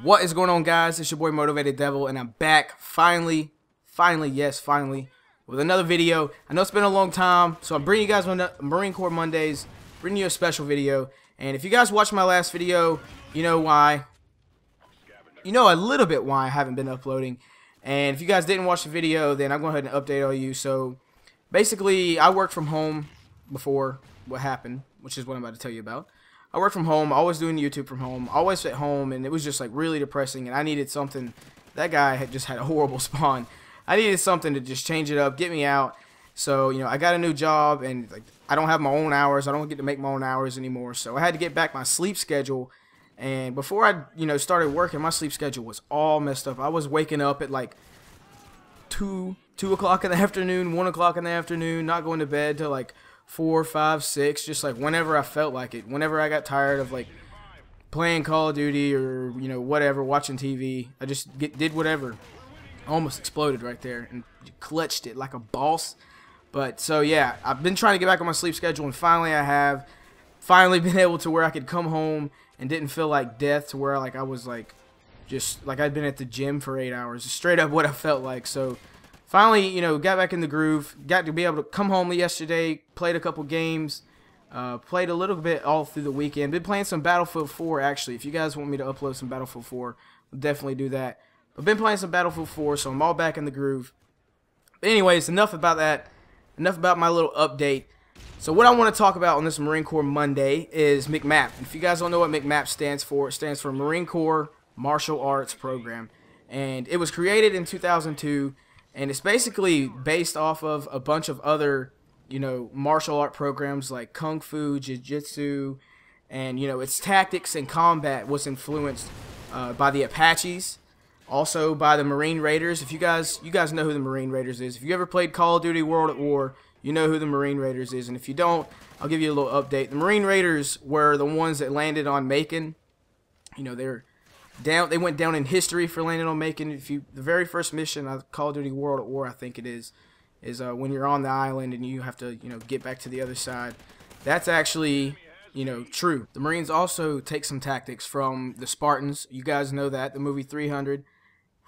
What is going on, guys? It's your boy Motivated Devil, and I'm back finally, with another video. I know it's been a long time, so I'm bringing you guys on Marine Corps Mondays, bringing you a special video. And if you guys watched my last video, you know why. You know a little bit why I haven't been uploading. And if you guys didn't watch the video, then I'm going to go ahead and update all you. So basically, I worked from home before what happened, which is what I'm about to tell you about. I work from home, always doing YouTube from home, always at home, and it was just like really depressing, and I needed something. That guy had just had a horrible spawn. I needed something to just change it up, get me out. So, you know, I got a new job, and like I don't have my own hours. I don't get to make my own hours anymore. So I had to get back my sleep schedule. And before I, you know, started working, my sleep schedule was all messed up. I was waking up at like 2 o'clock in the afternoon, 1 o'clock in the afternoon, not going to bed till like 4, 5, 6, just like whenever I felt like it. Whenever I got tired of like playing Call of Duty or, you know, whatever, watching TV, I just did whatever. I almost exploded right there and clutched it like a boss. But so yeah, I've been trying to get back on my sleep schedule, and finally I have finally been able to where I could come home and didn't feel like death, to where like I was like just like I'd been at the gym for 8 hours, straight up what I felt like. So finally, you know, got back in the groove, got to be able to come home yesterday, played a couple games, played a little bit all through the weekend. Been playing some Battlefield 4, actually. If you guys want me to upload some Battlefield 4, I'll definitely do that. I've been playing some Battlefield 4, so I'm all back in the groove. But anyways, enough about that. Enough about my little update. So what I want to talk about on this Marine Corps Monday is MCMAP. And if you guys don't know what MCMAP stands for, it stands for Marine Corps Martial Arts Program. And it was created in 2002. And it's basically based off of a bunch of other, you know, martial art programs like Kung Fu, Jiu-Jitsu, and, you know, its tactics and combat was influenced by the Apaches, also by the Marine Raiders. If you guys know who the Marine Raiders is. If you ever played Call of Duty World at War, you know who the Marine Raiders is. And if you don't, I'll give you a little update. The Marine Raiders were the ones that landed on Macon. You know, they went down in history for landing on Macon. The very first mission of Call of Duty World at War, I think it is when you're on the island and you have to, you know, get back to the other side. That's actually, you know, true. The Marines also take some tactics from the Spartans. You guys know that, the movie 300.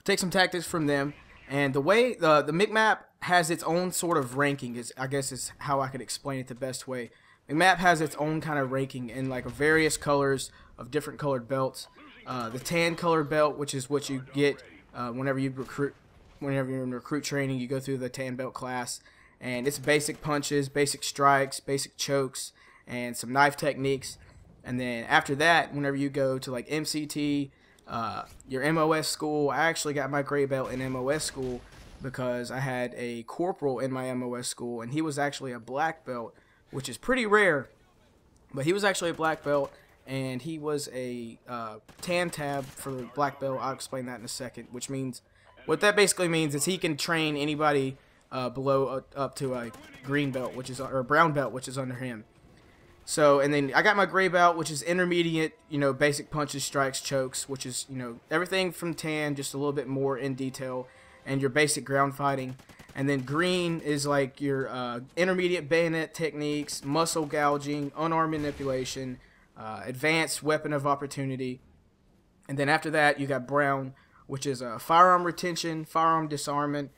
Take some tactics from them. And the way the MCMAP has its own sort of ranking, I guess is how I could explain it the best way. MCMAP has its own kind of ranking in like various colors of different colored belts. The tan colored belt, which is what you get whenever you're in recruit training, you go through the tan belt class, and it's basic punches, basic strikes, basic chokes, and some knife techniques. And then after that, whenever you go to like MCT, your MOS school, I actually got my gray belt in MOS school because I had a corporal in my MOS school, and he was actually a black belt, which is pretty rare, but he was actually a black belt. And he was a tan tab for the black belt. I'll explain that in a second. Which means, what that basically means is he can train anybody below up to a green belt, or a brown belt, which is under him. So, and then I got my gray belt, which is intermediate, you know, basic punches, strikes, chokes, which is, you know, everything from tan, just a little bit more in detail, and your basic ground fighting. And then green is like your intermediate bayonet techniques, muscle gouging, unarmed manipulation, advanced weapon of opportunity. And then after that, you got brown, which is firearm retention, firearm disarmament,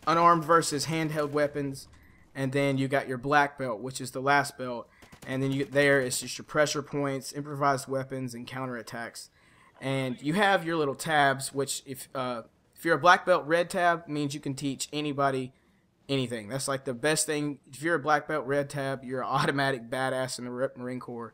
unarmed versus handheld weapons. And then you got your black belt, which is the last belt. And then it's just your pressure points, improvised weapons, and counterattacks. And you have your little tabs, which if you're a black belt, red tab means you can teach anybody anything. That's like the best thing. If you're a black belt red tab, you're an automatic badass in the Marine Corps.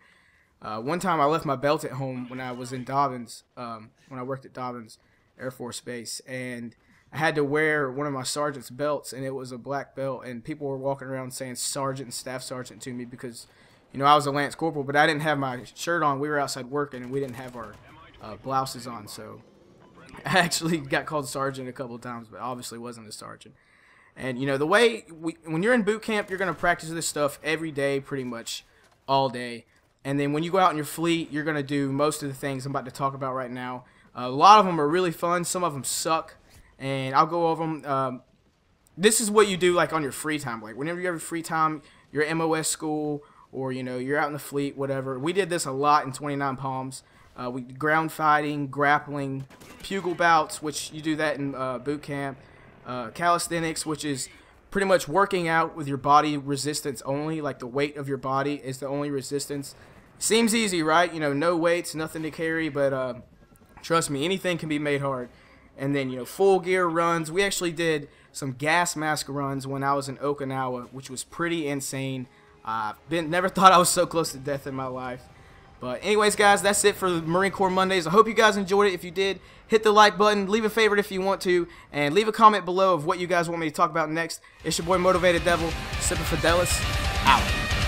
One time I left my belt at home when I was in Dobbins, when I worked at Dobbins Air Force Base, and I had to wear one of my sergeant's belts, and it was a black belt, and people were walking around saying sergeant and staff sergeant to me because, you know, I was a lance corporal, but I didn't have my shirt on. We were outside working, and we didn't have our blouses on, so I actually got called sergeant a couple of times, but obviously wasn't a sergeant. And, you know, the way when you're in boot camp, you're going to practice this stuff every day, pretty much all day. And then when you go out in your fleet, you're going to do most of the things I'm about to talk about right now. A lot of them are really fun. Some of them suck. And I'll go over them. This is what you do like on your free time. Like whenever you have free time, you're at MOS school or you know, you're out in the fleet, whatever. We did this a lot in 29 Palms. We ground fighting, grappling, pugil bouts, which you do that in boot camp, calisthenics, which is pretty much working out with your body resistance only, like the weight of your body is the only resistance. Seems easy, right? You know, no weights, nothing to carry, but trust me, anything can be made hard. And then, you know, full gear runs. We actually did some gas mask runs when I was in Okinawa, which was pretty insane. Never thought I was so close to death in my life. But anyways, guys, that's it for the Marine Corps Mondays. I hope you guys enjoyed it. If you did, hit the like button, leave a favorite if you want to, and leave a comment below of what you guys want me to talk about next. It's your boy Motivated Devil, Semper Fidelis, out.